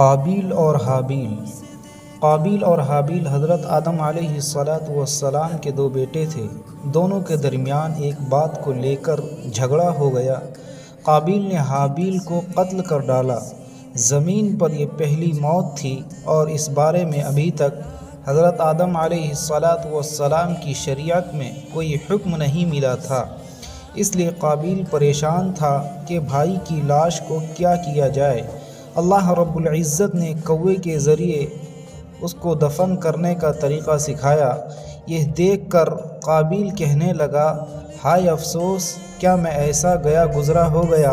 قابیل اور حابیل حضرت آدم علیہ السلام کے دو بیٹے تھے۔ دونوں کے درمیان ایک بات کو لے کر جھگڑا ہو گیا۔ قابیل نے حابیل کو قتل کر ڈالا۔ زمین پر یہ پہلی موت تھی اور اس بارے میں ابھی تک حضرت آدم علیہ السلام کی شریعت میں کوئی حکم نہیں ملا تھا۔ اس لیے قابیل پریشان تھا کہ بھائی کی لاش کو کیا کیا جائے۔ اللہ رب العزت نے کوے کے ذریعے اس کو دفن کرنے کا طریقہ سکھایا۔ یہ دیکھ کر قابیل کہنے لگا، ہائے افسوس، کیا میں ایسا گیا گزرا ہو گیا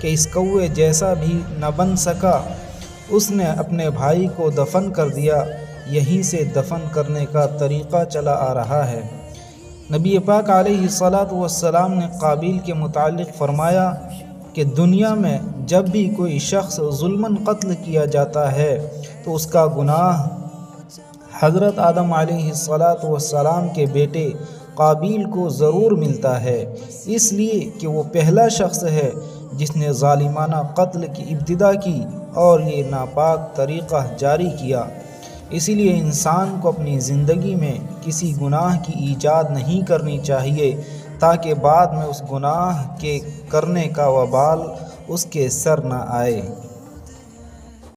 کہ اس کوے جیسا بھی نہ بن سکا۔ اس نے اپنے بھائی کو دفن کر دیا۔ یہیں سے دفن کرنے کا طریقہ چلا آ رہا ہے۔ نبی پاک علیہ السلام نے قابیل کے متعلق فرمایا کہ دنیا میں جب بھی کوئی شخص ظلماً قتل کیا جاتا ہے تو اس کا گناہ حضرت آدم علیہ السلام کے بیٹے قابیل کو ضرور ملتا ہے، اس لیے کہ وہ پہلا شخص ہے جس نے ظالمانہ قتل کی ابتدا کی اور یہ ناپاک طریقہ جاری کیا۔ اسی لیے انسان کو اپنی زندگی میں کسی گناہ کی ایجاد نہیں کرنی چاہیے تاکہ بعد میں اس گناہ کے کرنے کا وبال اس کے سر نہ آئے۔